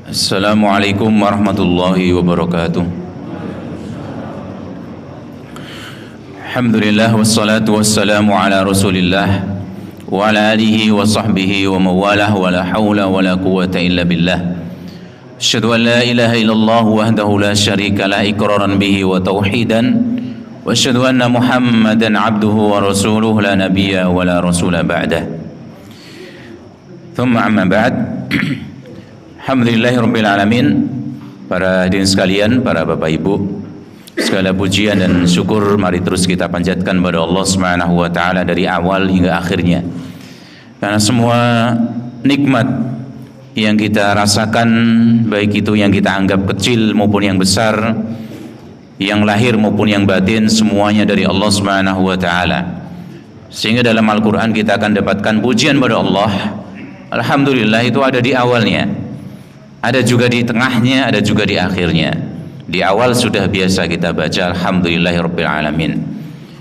Assalamualaikum warahmatullahi wabarakatuh. Alhamdulillah wassalatu wassalamu ala Rasulillah wa ala alihi wa sahbihi wa mawalah wa la hawla wa la quwwata illa billah. Asyhadu an la ilaha illallah wahdahu la syarika la iqraran bihi wa tauhidan wa asyhadu anna Muhammadan abduhu wa rasuluhu la nabiyya wa la rasula ba'dah. Thumma amma ba'd. Alhamdulillahirrabbilalamin. Para hadirin sekalian, para bapak ibu, segala pujian dan syukur mari terus kita panjatkan kepada Allah Subhanahu wa taala dari awal hingga akhirnya. Karena semua nikmat yang kita rasakan, baik itu yang kita anggap kecil maupun yang besar, yang lahir maupun yang batin, semuanya dari Allah Subhanahu wa taala. Sehingga dalam Al-Qur'an kita akan dapatkan pujian kepada Allah. Alhamdulillah itu ada di awalnya, ada juga di tengahnya, ada juga di akhirnya. Di awal sudah biasa kita baca Alhamdulillahirabbil alamin.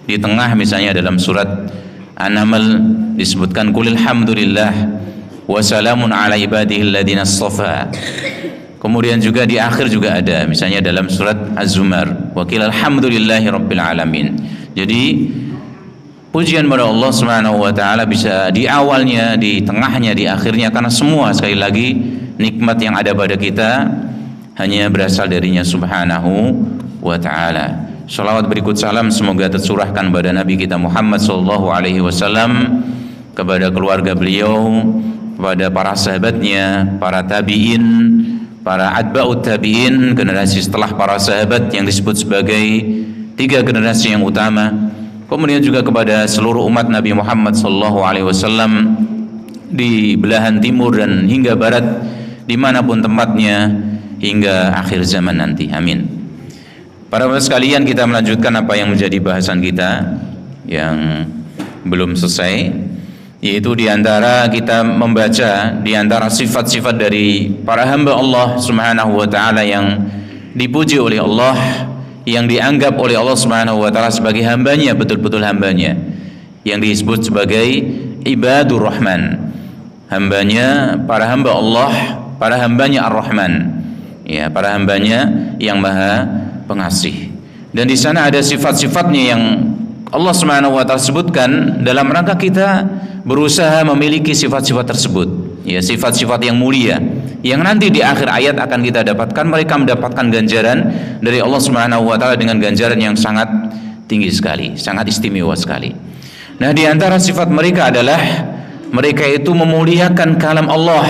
Di tengah misalnya dalam surat An-Naml disebutkan Qulil hamdulillah wa salamun ala ibadihil ladzina astafa. Kemudian juga di akhir juga ada, misalnya dalam surat Az-Zumar wa qila alhamdulillahirabbil alamin. Jadi pujian kepada Allah Subhanahu wa taala bisa di awalnya, di tengahnya, di akhirnya, karena semua sekali lagi nikmat yang ada pada kita hanya berasal darinya Subhanahu wa ta'ala. Salawat berikut salam semoga tercurahkan pada Nabi kita Muhammad sallallahu alaihi wasallam, kepada keluarga beliau, kepada para sahabatnya, para tabi'in, para atba'ut tabi'in, generasi setelah para sahabat yang disebut sebagai 3 generasi yang utama. Kemudian juga kepada seluruh umat Nabi Muhammad sallallahu alaihi wasallam di belahan timur dan hingga barat, dimanapun tempatnya, hingga akhir zaman nanti. Amin. Para bapak sekalian, kita melanjutkan apa yang menjadi bahasan kita yang belum selesai, yaitu diantara kita membaca diantara sifat-sifat dari para hamba Allah Subhanahu wa ta'ala yang dipuji oleh Allah, yang dianggap oleh Allah Subhanahu wa ta'ala sebagai hambanya, betul-betul hambanya, yang disebut sebagai ibadur rahman, hambanya, para hamba Allah, para hambanya Ar-Rahman, ya, para hambanya yang maha pengasih. Dan di sana ada sifat-sifatnya yang Allah Subhanahu wa ta'ala sebutkan dalam rangka kita berusaha memiliki sifat-sifat tersebut, ya, sifat-sifat yang mulia yang nanti di akhir ayat akan kita dapatkan. Mereka mendapatkan ganjaran dari Allah Subhanahu wa ta'ala dengan ganjaran yang sangat tinggi sekali, sangat istimewa sekali. Nah, di antara sifat mereka adalah mereka itu memuliakan kalam Allah,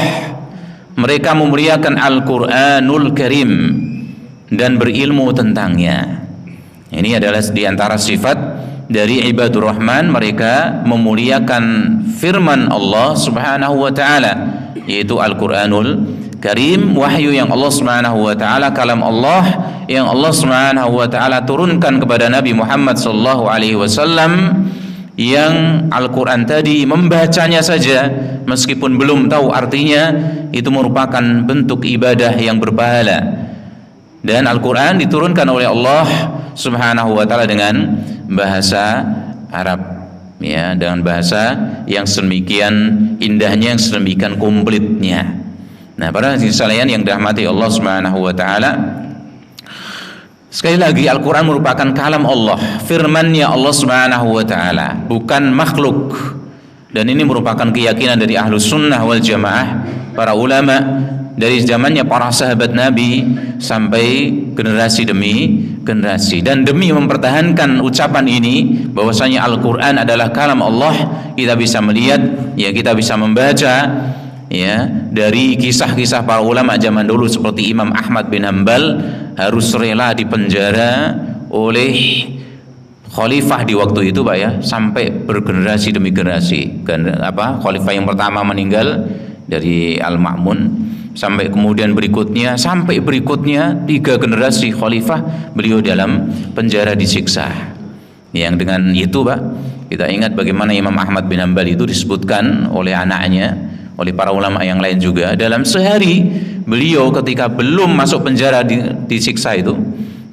mereka memuliakan Al-Quranul Karim dan berilmu tentangnya. Ini adalah di antara sifat dari ibadur rahman, mereka memuliakan firman Allah Subhanahu wa ta'ala, yaitu Al-Quranul Karim, wahyu yang Allah Subhanahu wa ta'ala, kalam Allah yang Allah Subhanahu wa ta'ala turunkan kepada Nabi Muhammad sallallahu alaihi wasallam, yang Al-Quran tadi membacanya saja meskipun belum tahu artinya itu merupakan bentuk ibadah yang berpahala. Dan Al-Quran diturunkan oleh Allah Subhanahu wa ta'ala dengan bahasa Arab, ya, dengan bahasa yang sedemikian indahnya, yang sedemikian komplitnya. Nah, para hadirin sekalian yang dirahmati Allah Subhanahu wa ta'ala, sekali lagi Al-Quran merupakan kalam Allah, firman-Nya Allah Subhanahu wa ta'ala, bukan makhluk. Dan ini merupakan keyakinan dari Ahlus Sunnah wal Jamaah, para ulama dari zamannya para sahabat Nabi sampai generasi demi generasi. Dan demi mempertahankan ucapan ini bahwasanya Al-Quran adalah kalam Allah, kita bisa melihat, ya, kita bisa membaca, ya, dari kisah-kisah para ulama zaman dulu seperti Imam Ahmad bin Hanbal harus rela dipenjara oleh khalifah di waktu itu, Pak, ya, sampai bergenerasi demi generasi. Khalifah yang pertama meninggal dari Al-Ma'mun, sampai kemudian berikutnya, sampai berikutnya 3 generasi khalifah beliau dalam penjara disiksa. Yang dengan itu, Pak, kita ingat bagaimana Imam Ahmad bin Hanbal itu disebutkan oleh anaknya, oleh para ulama yang lain juga, dalam sehari beliau ketika belum masuk penjara disiksa itu,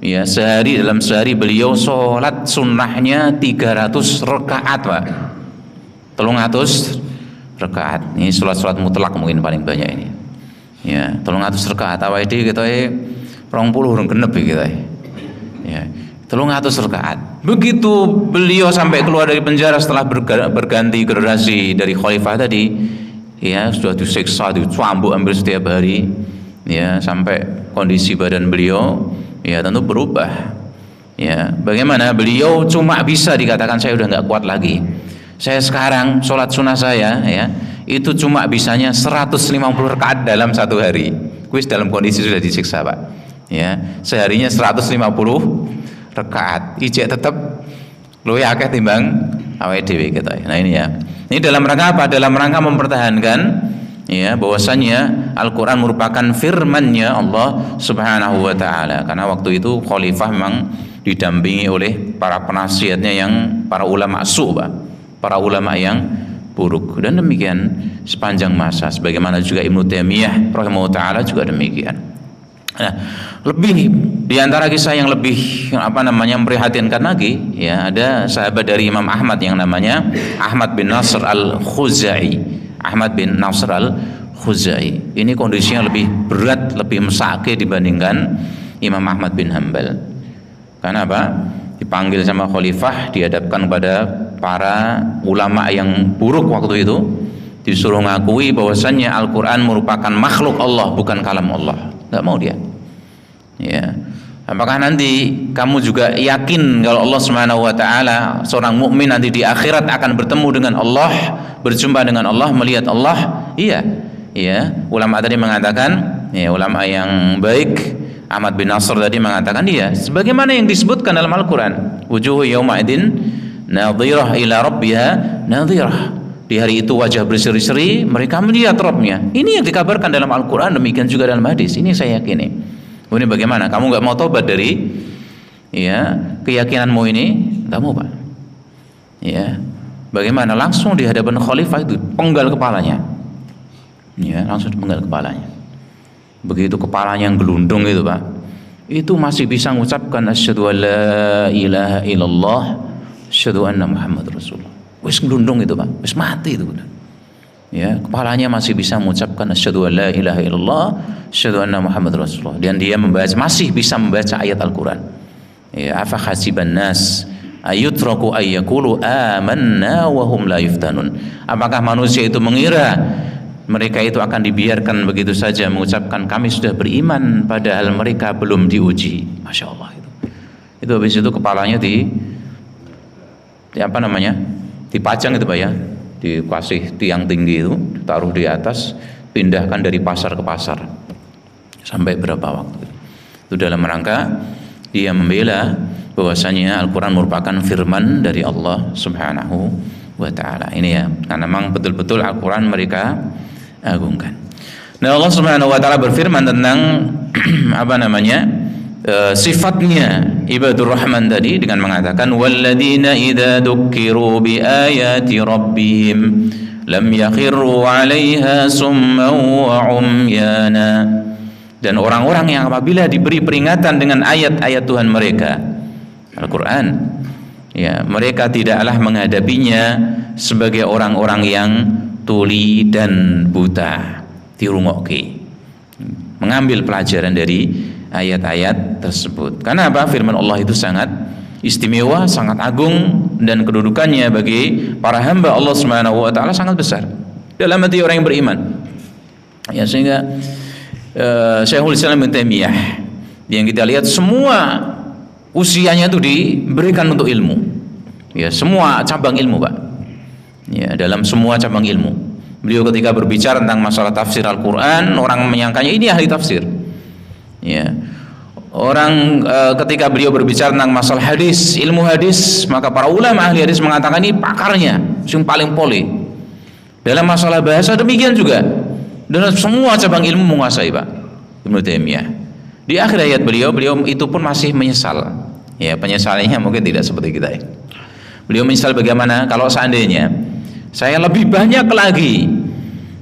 ya, dalam sehari beliau sholat sunnahnya 300 rakaat, Pak. 300 rakaat. Ini sholat mutlak mungkin paling banyak ini. Ya, 300 rakaat awake dhewe ketoke 20 urung genep iki kita. Ya, 300 rakaat. Begitu beliau sampai keluar dari penjara setelah berganti generasi dari khalifah tadi, ya sudah disiksa, dicambuk hampir setiap hari, ya sampai kondisi badan beliau ya tentu berubah. Ya, bagaimana beliau cuma bisa dikatakan saya udah nggak kuat lagi. Saya sekarang sholat sunnah saya ya itu cuma bisanya 150 rakaat dalam satu hari. Kuis dalam kondisi sudah disiksa Pak. Ya, seharinya 150 rakaat. Ijek tetap luwih akeh timbang awake dhewe gitu. Nah ini ya. Ini dalam rangka apa? Dalam rangka mempertahankan ya bahwasanya Al-Qur'an merupakan firman-Nya Allah Subhanahu wa taala. Karena waktu itu khalifah memang didampingi oleh para penasihatnya yang para ulama su, Pak. Para ulama yang buruk, dan demikian sepanjang masa sebagaimana juga Ibnu Taimiyah rahimahullah taala juga demikian. Nah, lebih di antara kisah yang lebih memprihatinkan lagi ya ada sahabat dari Imam Ahmad yang namanya Ahmad bin Nasr al-Khuzai. Ahmad bin Nasr al-Khuzai ini kondisinya lebih berat, lebih mesake dibandingkan Imam Ahmad bin Hanbal. Karena apa? Dipanggil sama khalifah, dihadapkan kepada para ulama yang buruk waktu itu, disuruh ngakui bahwasannya Al-Quran merupakan makhluk Allah, bukan kalam Allah. Nggak mau dia. Ya. Apakah nanti kamu juga yakin kalau Allah Subhanahu wa taala seorang mukmin nanti di akhirat akan bertemu dengan Allah, berjumpa dengan Allah, melihat Allah? Iya. Ya, ulama tadi mengatakan, ya ulama yang baik Ahmad bin Nasr tadi mengatakan dia sebagaimana yang disebutkan dalam Al-Quran, wujuhu yawma idin nadhirah ila rabbiha nadhirah. Di hari itu wajah berseri-seri, mereka melihat Rabbnya. Ini yang dikabarkan dalam Al-Quran, demikian juga dalam hadis. Ini saya yakini. Ini bagaimana? Kamu nggak mau tobat dari ya keyakinanmu ini? Nggak mau, Pak. Ya, bagaimana? Langsung di hadapan khalifah itu penggal kepalanya. Ya, langsung dipenggal kepalanya. Begitu kepalanya yang gelundung itu Pak, itu masih bisa mengucapkan asyhadu alla ilaha illallah asyhadu anna Muhammad Rasulullah. Wis gelundung itu Pak, wis mati itu. Ya, kepalanya masih bisa mengucapkan asyhadu alla ilaha illallah asyhadu anna Muhammad Rasulullah, dan dia masih bisa membaca ayat Al-Qur'an. Ya, afa hasiban nas ayutraku ayyaqulu amanna wa hum la yuftanun. Apakah manusia itu mengira mereka itu akan dibiarkan begitu saja mengucapkan kami sudah beriman padahal mereka belum diuji? Masya Allah itu habis itu kepalanya di dipajang itu Pak ya, dikasih tiang tinggi itu, ditaruh di atas, pindahkan dari pasar ke pasar sampai berapa waktu itu dalam rangka dia membela bahwasanya Al-Quran merupakan firman dari Allah Subhanahu wa ta'ala. Ini ya, karena memang betul-betul Al-Quran mereka agungkan. Nah, Allah Subhanahu wa taala berfirman tentang sifatnya ibadur rahman tadi dengan mengatakan walladzina idza dzukkiru biayati rabbihim lam yakhiru 'alaiha summan wa umyana. Dan orang-orang yang apabila diberi peringatan dengan ayat-ayat Tuhan mereka Al-Quran, ya mereka tidaklah menghadapinya sebagai orang-orang yang tuli dan buta, dirungokke, mengambil pelajaran dari ayat-ayat tersebut. Karena apa? Firman Allah itu sangat istimewa, sangat agung, dan kedudukannya bagi para hamba Allah Subhanahu wa taala sangat besar dalam hati orang yang beriman. Ya, sehingga Syekhul Islam Ibnu Taimiyah yang kita lihat semua usianya itu diberikan untuk ilmu. Ya, semua cabang ilmu, Pak. Ya, dalam semua cabang ilmu. Beliau ketika berbicara tentang masalah tafsir Al-Quran, orang menyangkanya ini ahli tafsir. Ya. Orang ketika beliau berbicara tentang masalah hadis, ilmu hadis, maka para ulama ahli hadis mengatakan ini pakarnya, yang paling poli. Dalam masalah bahasa demikian juga. Dan semua cabang ilmu menguasai, Pak. Ibnu Taimiyah. Di akhir ayat beliau itu pun masih menyesal. Ya, penyesalannya mungkin tidak seperti kita ya. Beliau menyesal bagaimana kalau seandainya saya lebih banyak lagi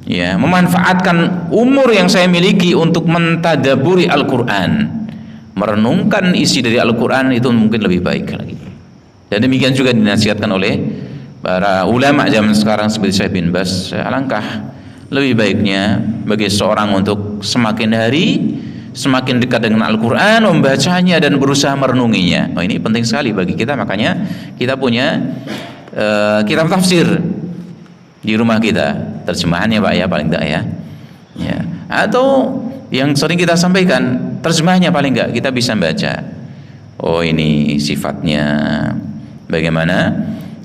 ya memanfaatkan umur yang saya miliki untuk mentadaburi Al-Quran, merenungkan isi dari Al-Quran, itu mungkin lebih baik lagi. Dan demikian juga dinasihatkan oleh para ulama zaman sekarang seperti Syekh bin Baz. Alangkah lebih baiknya bagi seorang untuk semakin hari semakin dekat dengan Al-Quran, membacanya dan berusaha merenunginya. Oh, ini penting sekali bagi kita, makanya kita punya kitab tafsir di rumah kita, terjemahannya Pak ya, paling enggak ya. Ya. Atau yang sering kita sampaikan, terjemahnya paling enggak kita bisa baca. Oh, ini sifatnya bagaimana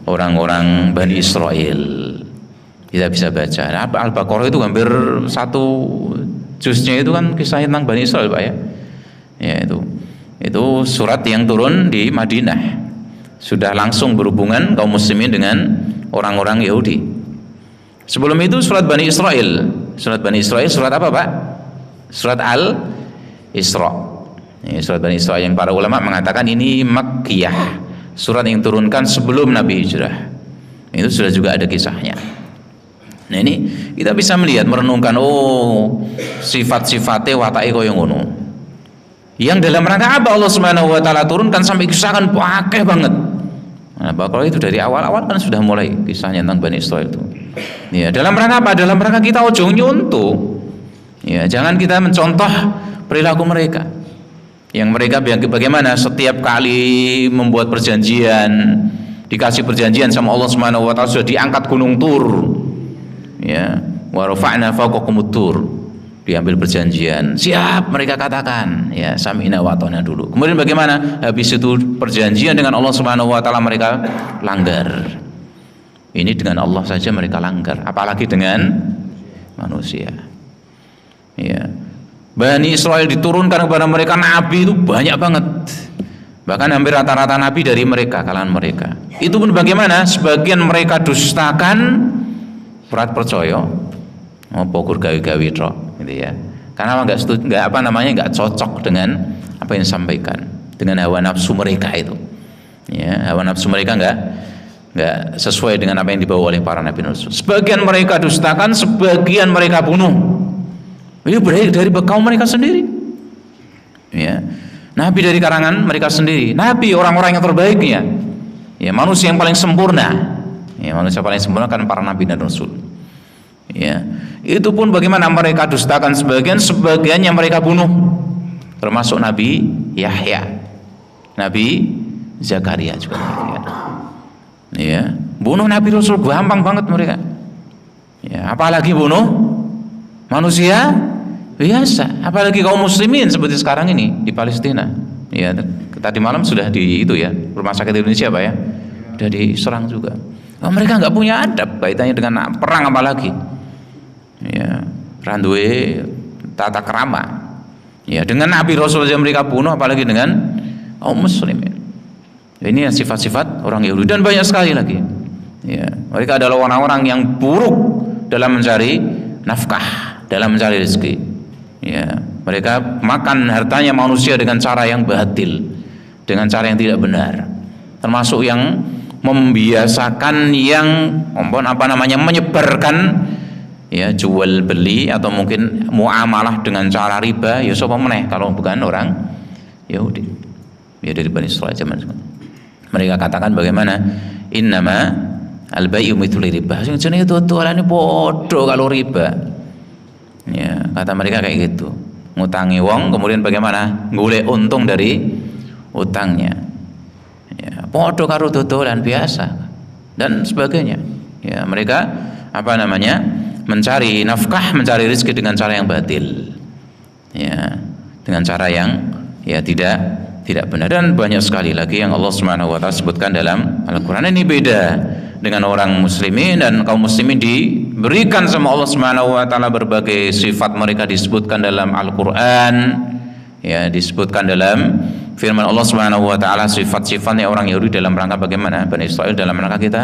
orang-orang Bani Israel. Kita bisa baca. Nah, Al-Baqarah itu hampir satu jusnya itu kan kisahnya tentang Bani Israel Pak ya. Ya itu surat yang turun di Madinah. Sudah langsung berhubungan kaum muslimin dengan orang-orang Yahudi. Sebelum itu surat Bani Israel. Surat Bani Israel surat apa Pak? Surat Al-Isra. Ya, surat Bani Israel yang para ulama mengatakan ini Makkiyah. Surat yang turunkan sebelum Nabi hijrah. Itu sudah juga ada kisahnya. Nah, ini kita bisa melihat, merenungkan, oh sifat-sifatnya watake koyo ngono. Yang dalam rangka apa Allah Subhanahu wa taala turunkan sampai kisahkan pakai banget. Nah, Baqarah itu dari awal-awal kan sudah mulai kisahnya tentang Bani Israel itu. Ya, dalam rangka apa? Dalam rangka kita ojo nyontoh. Ya, jangan kita mencontoh perilaku mereka. Yang mereka bagaimana setiap kali membuat perjanjian, dikasih perjanjian sama Allah Subhanahu wa taala, sudah diangkat gunung Tur. Ya, wa rafa'na fawqakumut tur, diambil perjanjian, siap mereka katakan ya sami'na wa ata'na dulu. Kemudian bagaimana habis itu perjanjian dengan Allah Subhanahu wa taala mereka langgar. Ini dengan Allah saja mereka langgar, apalagi dengan manusia. Ya, Bani Israel diturunkan kepada mereka nabi itu banyak banget, bahkan hampir rata-rata nabi dari mereka, kalangan mereka. Itu pun bagaimana sebagian mereka dustakan, berat percaya, pokur gawe-gawe tok, gitu ya. Karena nggak cocok dengan apa yang disampaikan, dengan hawa nafsu mereka itu. Ya, hawa nafsu mereka nggak sesuai dengan apa yang dibawa oleh para nabi rasul. Sebagian mereka dustakan, sebagian mereka bunuh. Ini berasal dari kaum mereka sendiri. Ya, nabi dari karangan mereka sendiri, nabi orang-orang yang terbaiknya, ya manusia yang paling sempurna. Ya, manusia paling sempurna kan para nabi dan rasul. Ya, itu pun bagaimana mereka dustakan sebagiannya mereka bunuh, termasuk Nabi Yahya, Nabi Zakaria juga mereka. Ya, bunuh nabi rasul gampang banget mereka. Ya, apalagi bunuh manusia biasa, apalagi kaum muslimin seperti sekarang ini di Palestina. Ya, tadi malam sudah di itu ya, rumah sakit Indonesia Pak ya, sudah diserang juga. Oh, mereka nggak punya adab kaitannya dengan perang, apalagi ya randuwe tata kerama. Ya, dengan nabi rasul saja mereka bunuh, apalagi dengan kaum muslimin. Ini sifat-sifat orang Yahudi dan banyak sekali lagi. Ya, mereka adalah orang-orang yang buruk dalam mencari nafkah, dalam mencari rezeki. Ya, mereka makan hartanya manusia dengan cara yang batil, dengan cara yang tidak benar. Termasuk yang membiasakan yang menyebarkan ya jual beli atau mungkin muamalah dengan cara riba. Ya sapa meneh kalau bukan orang Yahudi. Ya dari Bani Israil zaman itu. Mereka katakan bagaimana? Innama al-bai'u mithlu riba. Sing jenenge dodolane padha kalau riba. Ya, kata mereka kayak gitu. Ngutangi wong kemudian bagaimana? Golek untung dari utangnya. Ya, padha karo dodolan biasa dan sebagainya. Ya, mereka mencari nafkah, mencari rezeki dengan cara yang batil. Ya, dengan cara yang ya tidak benar, dan banyak sekali lagi yang Allah Subhanahu wa taala sebutkan dalam Al-Qur'an. Ini beda dengan orang muslimin, dan kaum muslimin diberikan sama Allah Subhanahu wa taala berbagai sifat mereka disebutkan dalam Al-Qur'an. Ya, disebutkan dalam firman Allah Subhanahu wa taala sifat-sifatnya orang Yahudi dalam rangka bagaimana Bani Israil dalam rangka kita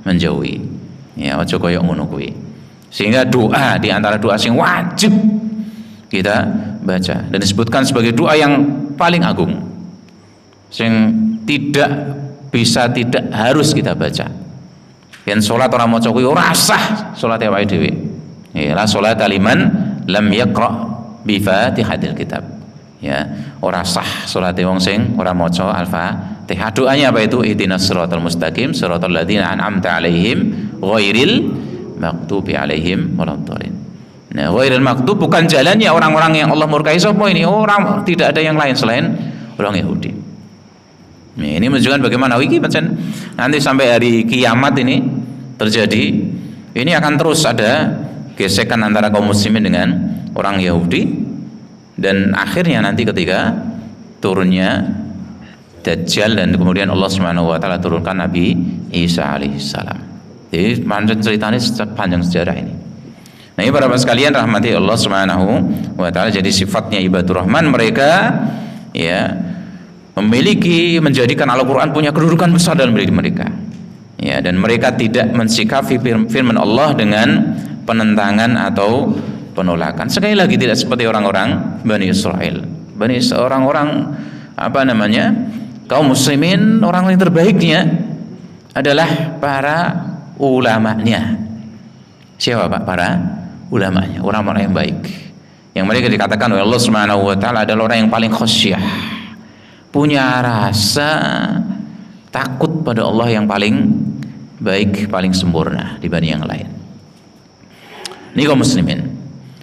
menjauhi. Ya, ojo koyo ngono kuwi. Sehingga doa di antara doa sing wajib kita baca dan disebutkan sebagai doa yang paling agung, sing tidak harus kita baca. Yen salat orang maca kuwi ora sah salat awake dhewe. Ya, la salat liman lam yaqra bi Fatihatil Kitab. Ya, ora sah salate wong sing ora maca Al-Fatihah. Doanya apa itu? Ihdinas siratal mustaqim, siratal ladzina an'amta 'alaihim ghairil maghdubi alaihim waladdallin. Nah, ghairil maghdub bukan jalannya orang-orang yang Allah murkai. Sapa ini? Orang tidak ada yang lain selain orang Yahudi. Nah, ini menunjukkan bagaimana iki pancen nanti sampai hari kiamat ini terjadi, ini akan terus ada gesekan antara kaum muslimin dengan orang Yahudi, dan akhirnya nanti ketika turunnya Dajjal dan kemudian Allah Subhanahu wa taala turunkan Nabi Isa alaihissalam. Jadi panjang ceritanya panjang sejarah ini. Nah, ini para sekalian rahmati Allah Subhanahu wa taala, jadi sifatnya ibadur rahman mereka ya memiliki, menjadikan Al-Qur'an punya kedudukan besar dalam diri mereka. Ya, dan mereka tidak mensikapi firman Allah dengan penentangan atau penolakan. Sekali lagi tidak seperti orang-orang Bani Israel. Orang-orang kaum muslimin, orang yang terbaiknya adalah para ulamanya. Siapa Pak? Para ulamanya, orang-orang yang baik. Yang mereka dikatakan oleh Allah Subhanahu wa taala adalah orang yang paling khasyah. Punya rasa takut pada Allah yang paling baik, paling sempurna dibanding yang lain. Ini kaum muslimin.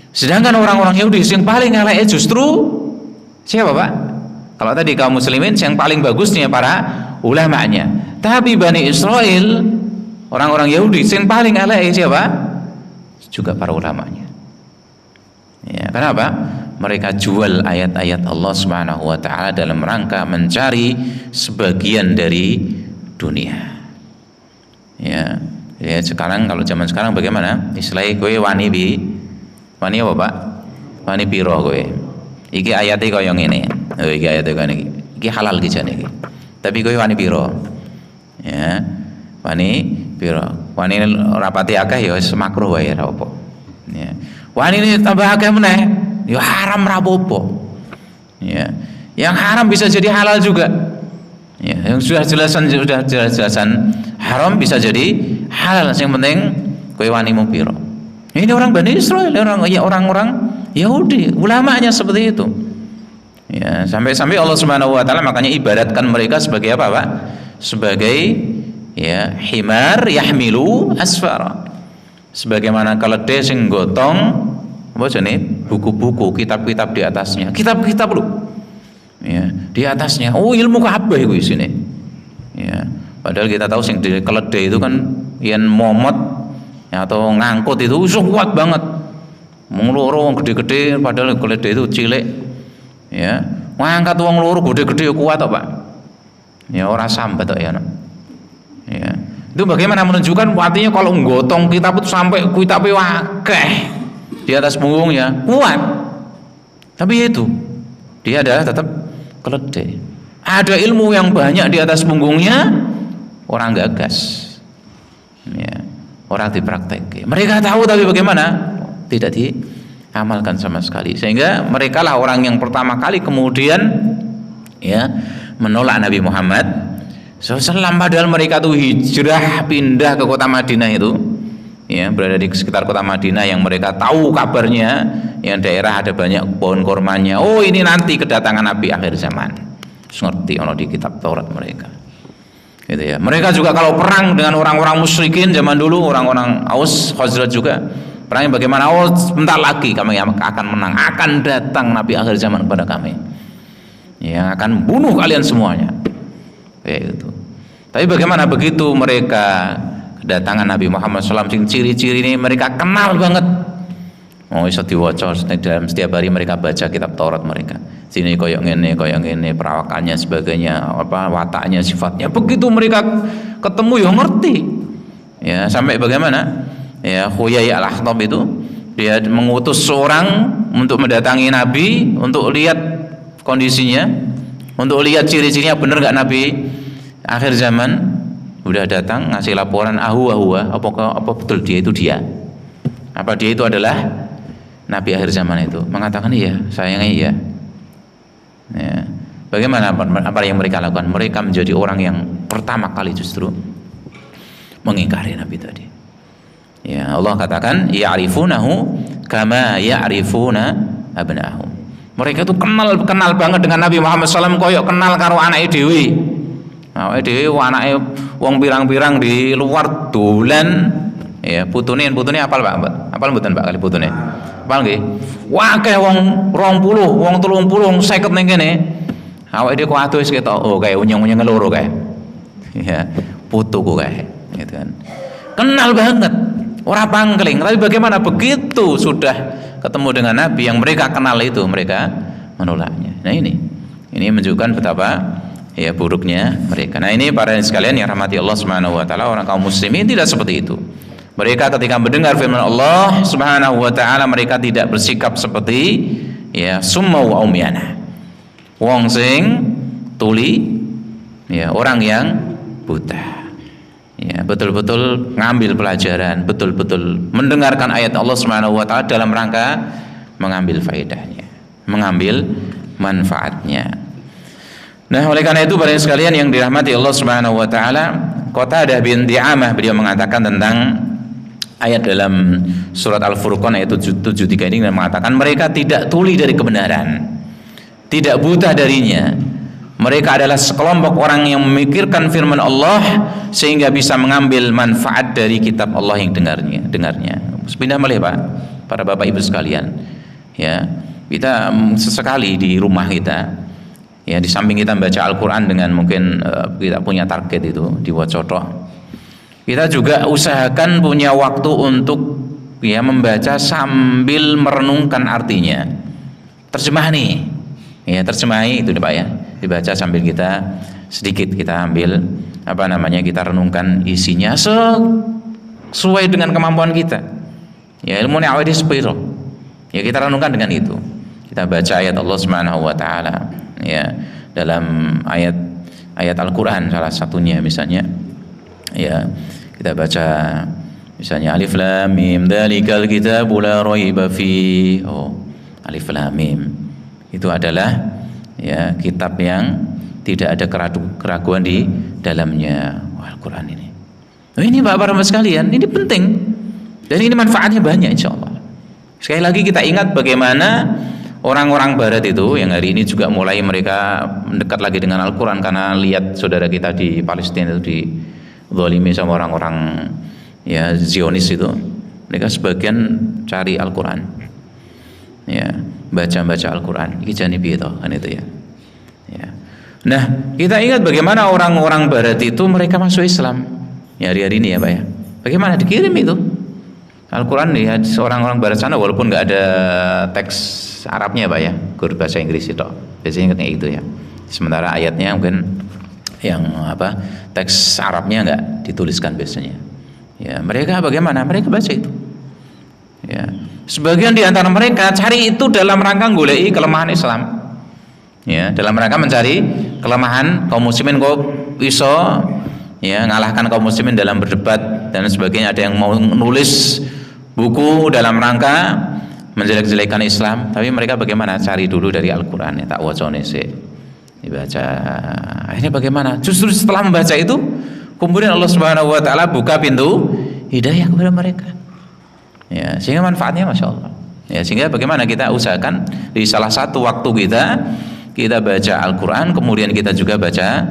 Sedangkan orang-orang Yahudi yang paling elek justru siapa Pak? Kalau tadi kaum muslimin yang paling bagusnya para ulamanya. Tapi Bani Israel, orang-orang Yahudi yang paling elek siapa? Juga para ulamanya. Ya, kenapa? Mereka jual ayat-ayat Allah Subhanahu wa taala dalam rangka mencari sebagian dari dunia. Ya, sekarang kalau zaman sekarang bagaimana? Istilahnya kowe wani apa Pak? Wani piro kowe? Iki ayate kaya ngene. Oh, iki ayate kaya ngene. Iki halal iki jane iki. Tapi kowe wani piro? Ya. Wani piro? Wani rapati akeh ya wis makruh wae ora apa. Ya. Wani ini tambah akeh meneh, ya haram ra apa. Ya. Yang haram bisa jadi halal juga. Ya, yang sudah jelasan haram bisa jadi halal. Yang penting kowe wani mu piro. Ini orang Bani Israel, orang-orang Yahudi, ulamanya seperti itu. Ya, sampai Allah Subhanahu wa taala makanya ibaratkan mereka sebagai apa, Pak? Sebagai ya himar yahmilu asfara. Sebagaimana keledai sing gotong apa jenenge? Buku-buku, kitab-kitab di atasnya. Kitab-kitab lho. Ya, di atasnya. Oh, ilmu kabeh iku isine. Ya, padahal kita tahu sing di keledai itu kan yen momot ya, atau ngangkut itu kuat banget. Loro wong gede-gede padahal keledai itu cilik. Ya, ngangkat wong loro gede-gede kuat kok, Pak. Ya ora sambat kok ya. Ya. Itu bagaimana menunjukkan artinya kalau menggotong kitab itu sampai kitabnya wakeh di atas punggungnya kuat. Tapi itu dia adalah tetap keledai. Ada ilmu yang banyak di atas punggungnya, orang gagas. Ya. Orang dipraktek. Mereka tahu tapi bagaimana? Tidak diamalkan sama sekali. Sehingga mereka lah orang yang pertama kali kemudian ya menolak Nabi Muhammad SAW. Padahal mereka tuh hijrah pindah ke kota Madinah itu, ya berada di sekitar kota Madinah yang mereka tahu kabarnya, yang daerah ada banyak pohon kormanya. Oh ini nanti kedatangan Nabi akhir zaman. Ngerti ono di kitab Taurat mereka. Gitu ya. Mereka juga kalau perang dengan orang-orang musyrikin zaman dulu, orang-orang Aus, Khazraj juga perangnya bagaimana? Oh sebentar lagi kami akan menang, akan datang Nabi akhir zaman kepada kami yang akan bunuh kalian semuanya. Kayak gitu. Tapi bagaimana begitu mereka kedatangan Nabi Muhammad SAW, ciri-ciri ini mereka kenal banget. Oh bisa diwaca dalam setiap hari mereka baca kitab Taurat mereka. Sini koyok ngene, perawakannya sebagainya, apa wataknya, sifatnya. Begitu mereka ketemu ya ngerti. Ya, sampai bagaimana? Ya, Huyai Al-Akhtab itu dia mengutus seorang untuk mendatangi Nabi untuk lihat kondisinya, untuk lihat ciri-cirinya benar enggak Nabi akhir zaman. Udah datang ngasih laporan apa betul dia itu dia? Apa dia itu adalah Nabi akhir zaman itu? Mengatakan iya, sayangnya iya. Ya. Bagaimana apa yang mereka lakukan? Mereka menjadi orang yang pertama kali justru mengingkari Nabi tadi. Ya, Allah katakan ya'rifunahu kama ya'rifuna abna'ahum. Mereka itu kenal banget dengan Nabi Muhammad SAW, koyok kenal karo anake dhewe. Anake dhewe anake wong pirang-pirang di luar dolan Ya, putune apal Pak? Apal mboten Pak kali putune? Apal nggih. Wah, akeh wong 20, wong 30, 50 ning kene. Awake dhewe kok atus ketok. Oh, kae unyeng-unyeng loro kae. Ya, putuku kae, gitu kan. Kenal banget. Ora pangkling, tapi bagaimana begitu sudah ketemu dengan Nabi yang mereka kenal itu, mereka menolaknya. Nah, ini menunjukkan betapa ya buruknya mereka. Nah, ini para sekalian yang rahmati Allah Subhanahu wa taala, orang kaum muslimin tidak seperti itu. Mereka ketika mendengar firman Allah Subhanahu wa taala, mereka tidak bersikap seperti ya summa wa umyana. Wong sing tuli, ya orang yang buta. Ya, betul-betul ngambil pelajaran, betul-betul mendengarkan ayat Allah Subhanahu wa taala dalam rangka mengambil faedahnya, mengambil manfaatnya. Nah, oleh karena itu para sekalian yang dirahmati Allah Subhanahu wa taala, Qatadah bin Di'amah beliau mengatakan tentang ayat dalam surat Al-Furqan ayat 73 ini dan mengatakan mereka tidak tuli dari kebenaran, tidak buta darinya. Mereka adalah sekelompok orang yang memikirkan firman Allah sehingga bisa mengambil manfaat dari kitab Allah yang dengarnya. Pindah malih Pak, para Bapak Ibu sekalian. Ya, kita sesekali di rumah kita, ya di samping kita membaca Al-Qur'an dengan mungkin kita punya target itu di Wacoto. Kita juga usahakan punya waktu untuk ya membaca sambil merenungkan artinya. Terjemah nih. Ya, terjemahi itu nih Pak ya. Dibaca sambil kita sedikit kita ambil kita renungkan isinya sesuai dengan kemampuan kita. Ya, ilmu awake dhewe sepiro. Ya, kita renungkan dengan itu. Kita baca ayat Allah Subhanahu wa taala ya dalam ayat Al-Qur'an salah satunya misalnya. Ya, kita baca misalnya Alif Lam Mim dzalikal kitabu la raiba fi. Oh, Alif Lam Mim. Itu adalah ya kitab yang tidak ada keraguan di dalamnya. Al-Qur'an ini. Oh, ini Bapak-bapak sekalian, ini penting. Dan ini manfaatnya banyak insyaallah. Sekali lagi kita ingat bagaimana orang-orang barat itu yang hari ini juga mulai mereka mendekat lagi dengan Al-Qur'an karena lihat saudara kita di Palestina itu dizalimi sama orang-orang ya Zionis itu. Mereka sebagian cari Al-Qur'an. Ya, baca Al-Qur'an. Iki jane piye to kan itu ya. Ya. Nah, kita ingat bagaimana orang-orang barat itu mereka masuk Islam. Ya, hari-hari ini ya, Pak ya. Bagaimana dikirim itu? Al-Qur'an ya orang-orang barat sana walaupun enggak ada teks Arabnya, Pak ya. Guru bahasa Inggris itu. Biasanya ingatnya itu ya. Sementara ayatnya mungkin yang teks Arabnya enggak dituliskan biasanya. Ya, mereka bagaimana? Mereka baca itu. Ya. Sebagian di antara mereka cari itu dalam rangka goleki kelemahan Islam. Ya, dalam rangka mencari kelemahan kaum muslimin kok iso ya ngalahkan kaum muslimin dalam berdebat dan sebagainya. Ada yang mau nulis buku dalam rangka menjelek-jelekan Islam, tapi mereka bagaimana? Cari dulu dari Al-Qur'an ya, tak wacane sik. Dibaca. Akhirnya bagaimana? Justru setelah membaca itu, kemudian Allah Subhanahu wa taala buka pintu hidayah kepada mereka. Ya, sehingga manfaatnya Masya Allah. Ya, sehingga bagaimana kita usahakan di salah satu waktu kita baca Al-Qur'an, kemudian kita juga baca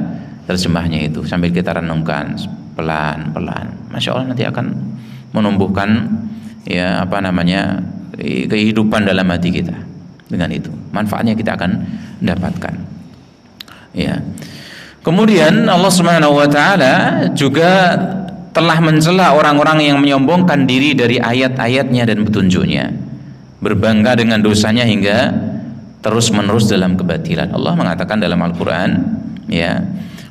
terjemahnya itu sambil kita renungkan pelan-pelan. Masya Allah nanti akan menumbuhkan ya kehidupan dalam hati kita dengan itu. Manfaatnya kita akan mendapatkan. Ya. Kemudian Allah Subhanahu wa taala juga telah mencela orang-orang yang menyombongkan diri dari ayat-ayatnya dan petunjuknya, berbangga dengan dosanya hingga terus-menerus dalam kebatilan. Allah mengatakan dalam Al-Qur'an, ya,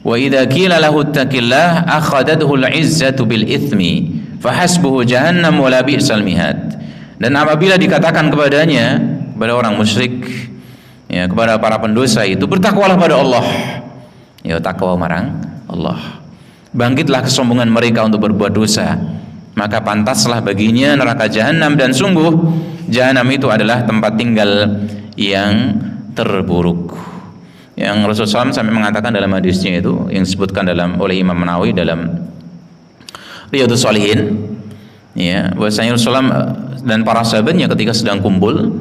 wa idza qila lahu ittaqillah akhadhathu al-'izzatu bil itsmi fahasbuhu jahannam wa la bi'sal mihad. Dan apabila dikatakan kepadanya, kepada orang musyrik, ya, kepada para pendosa itu, bertakwalah pada Allah. Ya, takwa marang Allah. Bangkitlah kesombongan mereka untuk berbuat dosa, maka pantaslah baginya neraka jahanam, dan sungguh jahanam itu adalah tempat tinggal yang terburuk. Yang Rasulullah SAW sampai mengatakan dalam hadisnya itu yang disebutkan oleh Imam Nawawi dalam Riyadhus Shalihin, ya, bahwasanya Rasulullah dan para sahabatnya ketika sedang kumpul,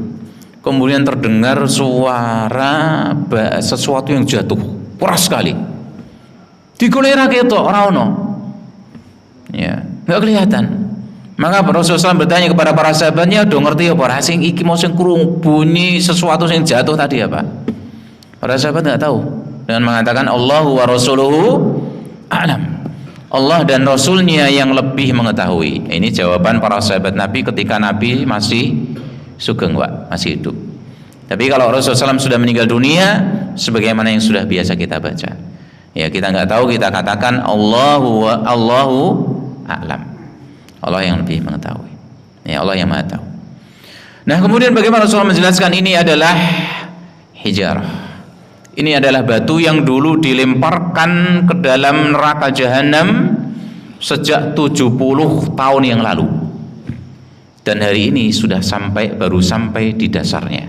kemudian terdengar suara sesuatu yang jatuh keras sekali. Dikulirake itu ora ono. Ya, enggak kelihatan. Maka Rasulullah SAW bertanya kepada para sahabatnya, "Do ngerti apa ora sing iki mau sing krungu bunyi sesuatu yang jatuh tadi apa?" Para sahabat enggak tahu, dengan mengatakan Allahu wa rasuluhu a'lam. Allah dan Rasulnya yang lebih mengetahui. Ini jawaban para sahabat Nabi ketika Nabi masih sugeng, Pak, masih hidup. Tapi kalau Rasulullah SAW sudah meninggal dunia, sebagaimana yang sudah biasa kita baca, ya kita nggak tahu, kita katakan Allahu a'lam. Allah yang lebih mengetahui. Ya, Allah yang Maha tahu. Nah, kemudian bagaimana Rasulullah menjelaskan ini adalah hijarah. Ini adalah batu yang dulu dilemparkan ke dalam neraka jahanam sejak 70 tahun yang lalu. Dan hari ini baru sampai di dasarnya.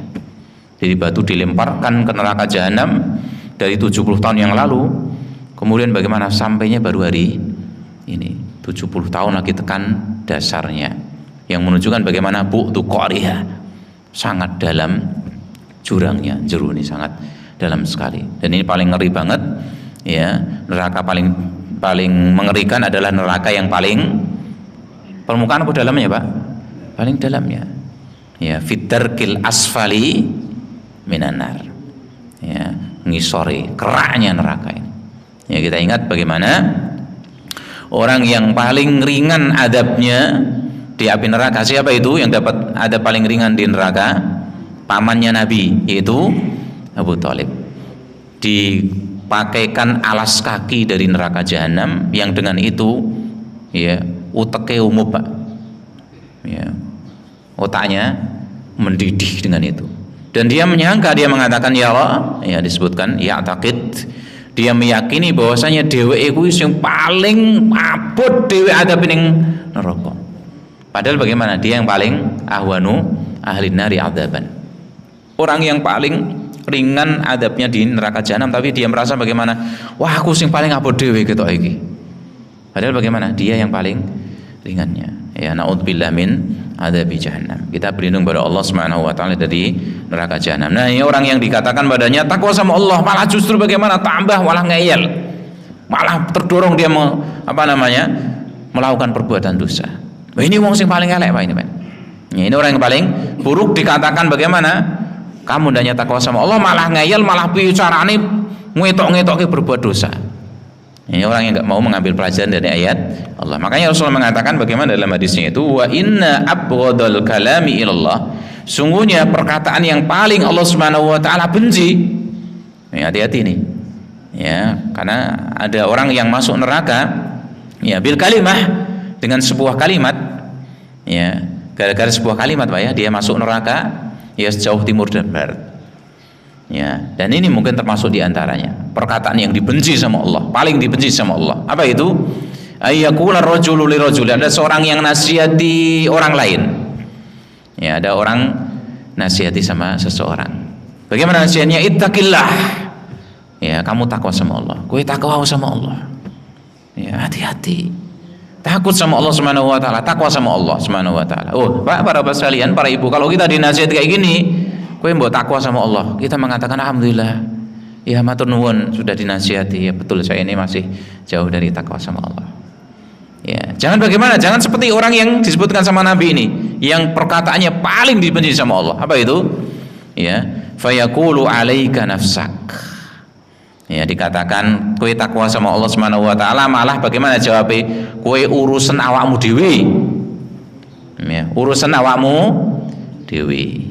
Jadi batu dilemparkan ke neraka jahanam dari 70 tahun yang lalu. Kemudian bagaimana sampainya baru hari ini. 70 tahun lagi tekan dasarnya. Yang menunjukkan bagaimana bu'tu qariha, sangat dalam jurangnya. Jeruk ini sangat dalam sekali. Dan ini paling ngeri banget, ya. Neraka paling mengerikan adalah neraka yang paling permukaan apa dalamnya, Pak? Paling dalamnya. Ya, fitarkil asfali minan nar. Ya, ngisori keraknya neraka ini. Ya, kita ingat bagaimana orang yang paling ringan adabnya di api neraka. Siapa itu yang dapat adab paling ringan di neraka? Pamannya Nabi, yaitu Abu Thalib. Dipakaikan alas kaki dari neraka jahanam yang dengan itu, ya, uteke umum, Pak. Ya, otaknya mendidih dengan itu. Dan dia menyangka, dia mengatakan ya Allah, ya disebutkan ya taqid, dia meyakini bahwasanya dheweke kuwi sing paling abot dhewe adab ning neraka. Padahal bagaimana? Dia yang paling ahwanu ahli nari adzaban. Orang yang paling ringan adabnya di neraka jahanam, tapi dia merasa bagaimana? Wah, aku sing paling abot dhewe ketok iki. Padahal bagaimana? Dia yang paling ringannya. Ya, naudzubillah min adzabi jahannam. Kita berlindung pada Allah Subhanahu wa taala dari neraka jahanam. Nah, ini orang yang dikatakan badannya takwa sama Allah, malah justru bagaimana? Tambah malah ngeyel. Malah terdorong dia melakukan perbuatan dosa. Nah, ini wong sing paling elek, Pak, ini, Pak. Ya, ini orang yang paling buruk, dikatakan bagaimana? Kamu ndanya takwa sama Allah, malah ngeyel, malah bicarane ngetok-ngetoke berbuat dosa. Ini orang yang enggak mau mengambil pelajaran dari ayat Allah. Makanya Rasulullah mengatakan bagaimana dalam hadisnya itu, wa inna abghadal kalami ilallah, sungguhnya perkataan yang paling Allah Subhanahu wa taala benci. Ya, hati-hati nih. Ya, karena ada orang yang masuk neraka, ya, bil kalimah, dengan sebuah kalimat. Ya, gara-gara sebuah kalimat, Pak, ya, dia masuk neraka, ya, sejauh timur dan barat. Ya, dan ini mungkin termasuk diantaranya perkataan yang dibenci sama Allah, paling dibenci sama Allah. Apa itu? Ayyakula rajulu li rajul, ada seorang yang nasihati orang lain. Ya, ada orang nasihati sama seseorang. Bagaimana nasihatnya? Ittaqillah. Ya, kamu takwa sama Allah. Kowe takwa sama Allah. Ya, hati-hati. Takut sama Allah Subhanahu wa taala, takwa sama Allah Subhanahu wa taala. Oh, Pak, para bapak sekalian, para ibu, kalau kita dinasihat kayak gini, kowe mbok takwa sama Allah, kita mengatakan alhamdulillah. Ya, matur nuwun sudah dinasihati. Ya, betul, saya ini masih jauh dari takwa sama Allah. Ya, jangan bagaimana? Jangan seperti orang yang disebutkan sama Nabi ini, yang perkataannya paling dibenci sama Allah. Apa itu? Ya, fayaqulu 'alaika nafsak. Ya, dikatakan kowe takwa sama Allah Subhanahu wa taala, malah bagaimana jawabnya? Kowe urusan awakmu dhewe. Ya, urusan awakmu dhewe.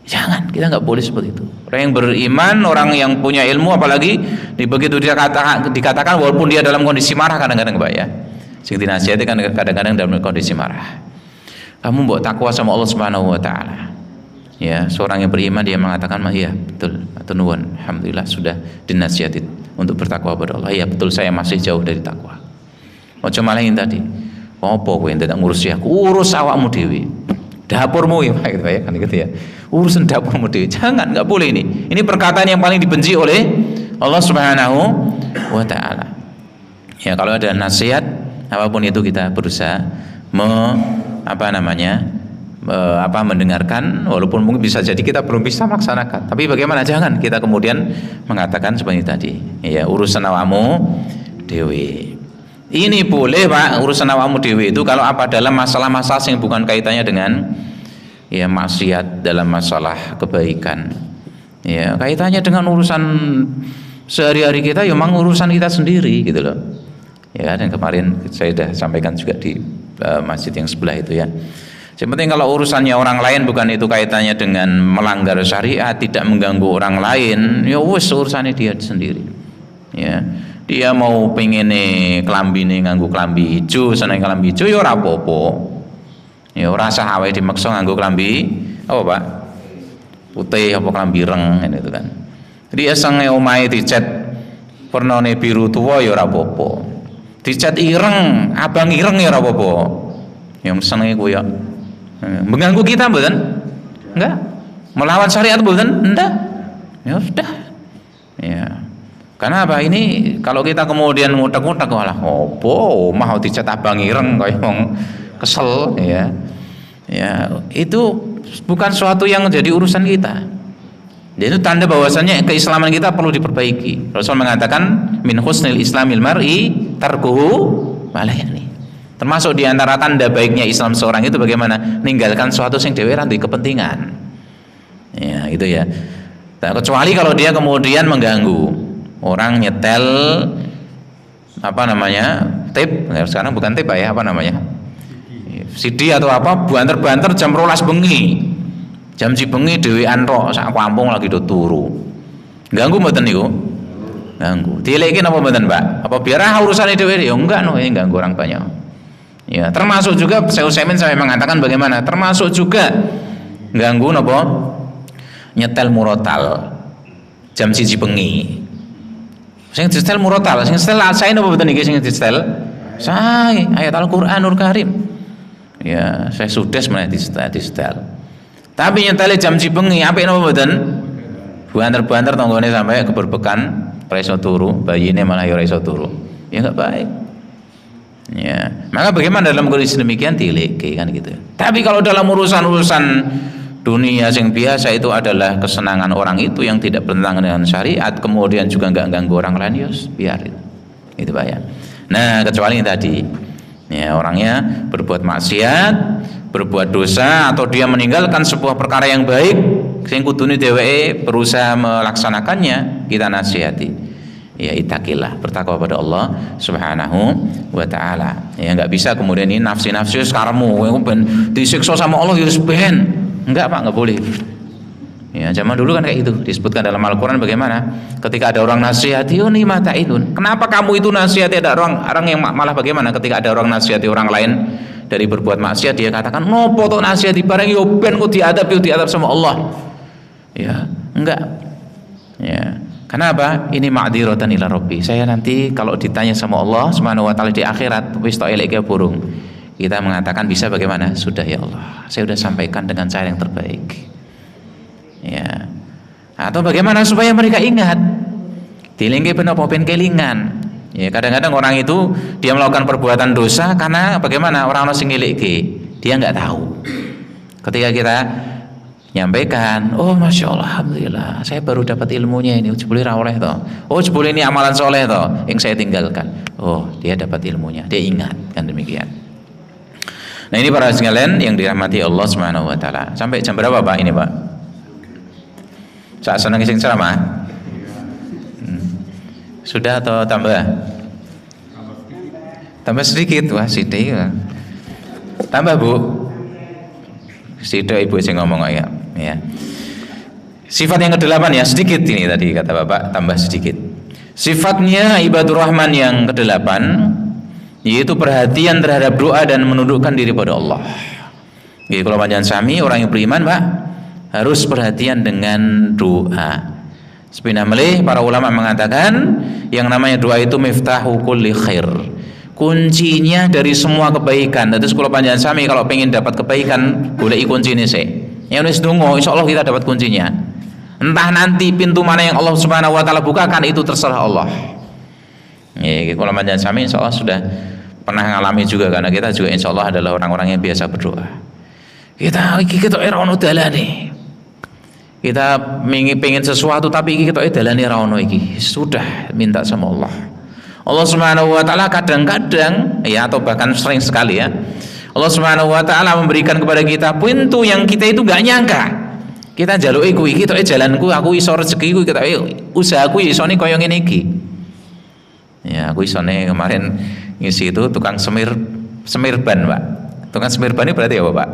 Jangan, kita nggak boleh seperti itu. Orang yang beriman, orang yang punya ilmu, apalagi begitu dia dikatakan walaupun dia dalam kondisi marah, kadang-kadang, Pak, ya. Sing dinasihati kan kadang-kadang dalam kondisi marah. Kamu mbok takwa sama Allah Subhanahu wa taala. Ya, seorang yang beriman dia mengatakan, "Iya, betul. Matur nuwun. Alhamdulillah sudah dinasihati untuk bertakwa kepada Allah. Iya, betul, saya masih jauh dari takwa." Ojo malah yang tadi. Apa kowe ndak ngurusi aku? Urus awakmu dhewe. Dapurmu ya, Pak, gitu ya, kan gitu ya. Urusan dapurmu dhewe. Jangan, enggak boleh ini. Ini perkataan yang paling dibenci oleh Allah Subhanahu wa taala. Ya, kalau ada nasihat apapun itu kita berusaha mendengarkan, walaupun mungkin bisa jadi kita belum bisa melaksanakan, tapi bagaimana, jangan kita kemudian mengatakan seperti tadi, ya, urusan awakmu dewe. Ini boleh Pak, urusan awakmu dhewe itu kalau apa dalam masalah-masalah yang bukan kaitannya dengan ya maksiat, dalam masalah kebaikan. Ya, kaitannya dengan urusan sehari-hari kita ya memang urusan kita sendiri gitu loh. Ya, dan kemarin saya sudah sampaikan juga di masjid yang sebelah itu ya. Yang penting kalau urusannya orang lain bukan itu kaitannya dengan melanggar syariat, tidak mengganggu orang lain, ya wes urusannya dia sendiri. Ya. Dia mau pengen kelambine nganggo klambi ijo, seneng klambi ijo ya ora apa-apa. Ya ora usah awake dimaksa nganggo klambi apa Pak? Putih apa klambi ireng ngene itu kan. Dia senge omahe dicet warnane biru tua ya ora apa-apa. Dicet ireng, abang ireng ya ora apa-apa. Yang senenge ku ya mengganggu kita mboten? Enggak. Melawan syariat mboten? Enggak. Ya sudah. Ya. Karena apa ini kalau kita kemudian ngutek-ngutek walah opo mau dicat abang ireng kaya wong kesel ya. Ya, itu bukan suatu yang menjadi urusan kita. Dan itu tanda bahwasannya keislaman kita perlu diperbaiki. Rasul mengatakan min husnil islamil mar'i tarkuhu malayani. Termasuk di antara tanda baiknya Islam seorang itu bagaimana meninggalkan suatu sing dhewe ra duwe kepentingan. Ya, itu ya. Nah, kecuali kalau dia kemudian mengganggu. Orang nyetel apa namanya tape, sekarang bukan tape ya, apa namanya CD atau apa, banter-banter jam 12 bengi, jam bengi dhewean tok sak kampung lagi do turu, ganggu mboten niku? Ganggu. Dileki napa mboten Pak? Apa biar urusane dhewe? Ya enggak no, ini ganggu orang banyak. Ya termasuk juga Syekh Utsaimin saya mengatakan bagaimana? Termasuk juga ganggu napa? Nyetel murotal jam 1 bengi. Sing distel murotal, sing distel saya napa mboten niki sing distel? Saya ayat Al-Qur'anul Karim. Ya, saya sudah sebenarnya distel. Tapi nyetele jam bengi, apik napa mboten? Banter-banter tanggane sampai keberbekan, ora iso turu, bayine malah ya ora iso turu. Ya enggak baik. Ya, maka bagaimana dalam kondisi demikian dileke kan gitu. Tapi kalau dalam urusan-urusan dunia yang biasa itu adalah kesenangan orang itu yang tidak bertentangan dengan syariat, kemudian juga enggak ganggu orang lain, yus biarin. Itu Pak ya. Nah, kecuali yang tadi ya orangnya berbuat maksiat, berbuat dosa atau dia meninggalkan sebuah perkara yang baik sing kudune dheweke berusaha melaksanakannya, kita nasihati. Ya ittaqillah, bertakwa pada Allah Subhanahu wa taala. Ya enggak bisa kemudian ini nafsi-nafsi sekarangmu ben disiksa sama Allah ya ben. Enggak Pak, enggak boleh. Ya, zaman dulu kan kayak itu disebutkan dalam Al-Qur'an bagaimana ketika ada orang nasihati uni mataidun. Kenapa kamu itu nasihati ada orang yang malah bagaimana ketika ada orang nasihati orang lain dari berbuat maksiat dia katakan nopo to nasihati bareng yo ben ku diadab sama Allah. Ya, enggak. Ya. Kenapa? Ini ma'dziratan ila rabbi. Saya nanti kalau ditanya sama Allah Subhanahu wa taala di akhirat wis tok eleke burung. Kita mengatakan bisa bagaimana? Sudah ya Allah, saya sudah sampaikan dengan cara yang terbaik. Ya. Atau bagaimana supaya mereka ingat? Dilingke ben apa ben kelingan. Ya, kadang-kadang orang itu dia melakukan perbuatan dosa karena bagaimana? Orang ono sing ngelike, dia enggak tahu. Ketika kita nyampaikan, oh masya Allah, alhamdulillah, saya baru dapat ilmunya ini. Jebule ra oleh to. Oh jebule ini amalan soleh to, yang saya tinggalkan. Oh dia dapat ilmunya, dia ingat kan demikian. Nah ini para sekalian yang dirahmati Allah Subhanahu wa taala. Sampai jam berapa Pak ini Pak? Saat senang sing ceramah? Sudah atau tambah? Tambah sedikit. Wah sithik. Tambah Bu. Sithik Ibu sing ngomong ya. Sifat yang ke-8 ya, sedikit ini tadi kata Bapak, tambah sedikit. Sifatnya ibadur rahman yang ke-8 yaitu perhatian terhadap doa dan menundukkan diri pada Allah. Jadi kalau panjenengan sami orang yang beriman Pak harus perhatian dengan doa. Sepindah melih para ulama mengatakan yang namanya doa itu miftahu kulli khair. Kuncinya dari semua kebaikan. Terus kalau panjenengan sami kalau pengen dapat kebaikan goleki kuncine sik. Ya wis donga insyaallah kita dapat kuncinya. Entah nanti pintu mana yang Allah Subhanahu wa taala bukakan itu terserah Allah. Ya kalau panjenengan sami insyaallah sudah pernah ngalami juga karena kita juga insyaallah adalah orang-orang yang biasa berdoa. Kita ora ono dalane. Kita pengen sesuatu tapi kita dalane ra ono iki. Sudah minta sama Allah. Allah Subhanahu wa taala kadang-kadang ya, atau bahkan sering sekali ya, Allah Subhanahu wa taala memberikan kepada kita pintu yang kita itu gak nyangka. Kita njaluki kuwi iki tok jalanku, aku iso rezekiku, kita usahaku isone koyo ngene iki. Ya, aku isone kemarin ngisi itu tukang semir ban, Pak. Tukang semir ban ini berarti apa, Pak?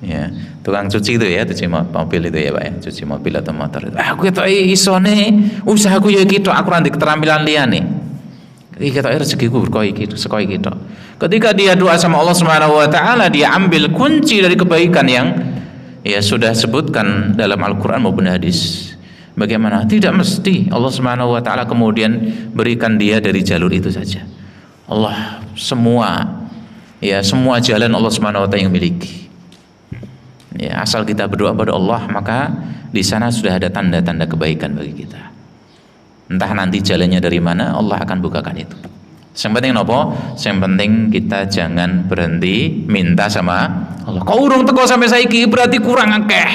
Ya, tukang cuci itu ya, cuci mobil itu ya, Pak ya, cuci mobil atau motor. Aku ketok isone usahaku ya iki tok, aku ra ndek keterampilan liyane. Iki ketok rezekiku kok iki saka iki tok. Ketika dia doa sama Allah Subhanahu wa taala, dia ambil kunci dari kebaikan yang ya sudah sebutkan dalam Al-Qur'an maupun hadis. Bagaimana? Tidak mesti Allah Subhanahu wa taala kemudian berikan dia dari jalur itu saja. Allah semua jalan Allah Subhanahu wa taala yang miliki. Ya, asal kita berdoa pada Allah, maka di sana sudah ada tanda-tanda kebaikan bagi kita. Entah nanti jalannya dari mana, Allah akan bukakan itu. Yang penting nopo? Yang penting kita jangan berhenti minta sama Allah. Kau urung teko sampai saiki berarti kurang akeh.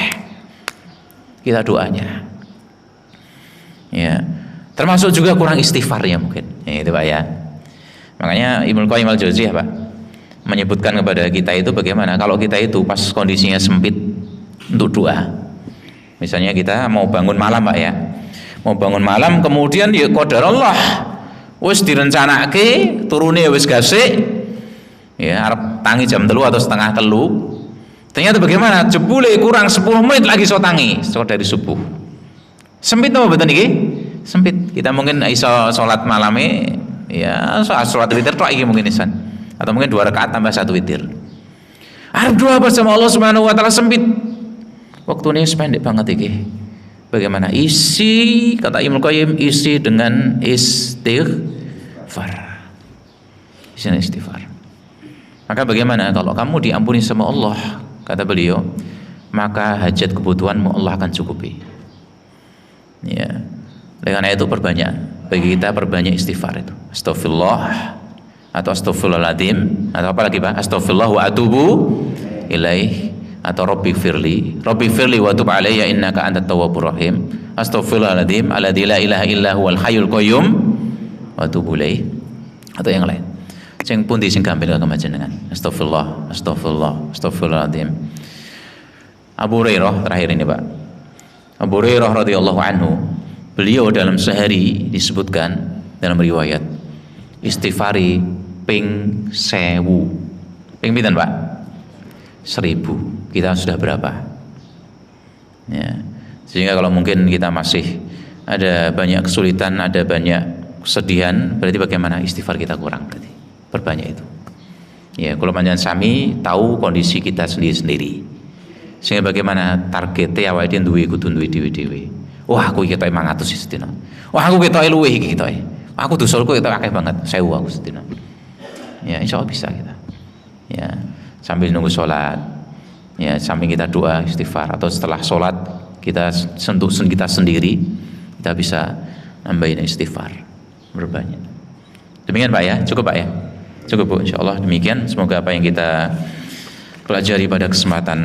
Kita doanya. Ya. Termasuk juga kurang istighfarnya mungkin. Ya, itu Pak ya. Makanya Ibnu Qayyim al-Jauziyah Pak menyebutkan kepada kita itu bagaimana kalau kita itu pas kondisinya sempit untuk doa. Misalnya kita mau bangun malam Pak ya. Mau bangun malam kemudian ya qadar Allah wis direncanake turune wis gasik ya arep tangi jam 3 atau setengah 3. Ternyata bagaimana? Jebule kurang 10 menit lagi iso tangi dari subuh. Sempit apa mboten iki? Sempit. Kita mungkin iso salat malame ya salat witir tok iki mungkin isan. Atau mungkin 2 rakaat tambah 1 witir. Arep doa bersama Allah Subhanahu wa taala sempit. Waktune pendek banget iki. Bagaimana? Isi, kata Ibnu Qayyim, isi dengan istighfar. Isi dengan istighfar. Maka bagaimana kalau kamu diampuni sama Allah, kata beliau, maka hajat kebutuhanmu Allah akan cukupi. Ya. Dengan itu perbanyak bagi kita, perbanyak istighfar itu. Astagfirullah atau astagfirullahaladzim atau apa lagi Pak? Astagfirullah wa atubu ilaih atau Rabbi firli wa tub alayya innaka antat tawwabur rahim. Astagfirullahaladzim alladzi la ilaha illa huwal hayyul qayyum wa atubu ilaih atau yang lain. Sing pundi sing gampil kanggo panjenengan? Astagfirullahaladzim. Abu Hurairah terakhir ini Pak. Abu Hurairah radhiyallahu anhu, beliau dalam sehari disebutkan dalam riwayat istighfari ping 1000. Ping pinten Pak? 1000. Kita sudah berapa? Ya. Sehingga kalau mungkin kita masih ada banyak kesulitan, ada banyak kesedihan, berarti bagaimana? Istighfar kita kurang berarti. Perbanyak itu. Ya, kalau panjenengan sami tahu kondisi kita sendiri-sendiri. Sehingga bagaimana targetnya awake dhewe kudu duwe dhewe-dhewe. Wah, aku iki ketoke 500 sedina. Wah, aku ketoke luwih iki ketoke. Aku dosaku ketoke akeh banget, 1000 aku sedina. Ya, insyaallah bisa kita. Ya, sambil nunggu sholat, ya sambil kita doa istighfar, atau setelah sholat kita sentuh kita sendiri, kita bisa nambahin istighfar berbanyak. Demikian Pak ya, cukup Pak ya, cukup Bu, insyaallah demikian. Semoga apa yang kita pelajari pada kesempatan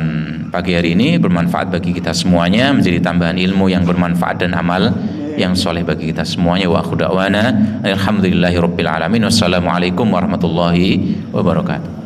pagi hari ini bermanfaat bagi kita semuanya, menjadi tambahan ilmu yang bermanfaat dan amal yang soleh bagi kita semuanya. Wa akhu da'wana alhamdulillahi rabbil alamin. Wassalamualaikum warahmatullahi wabarakatuh.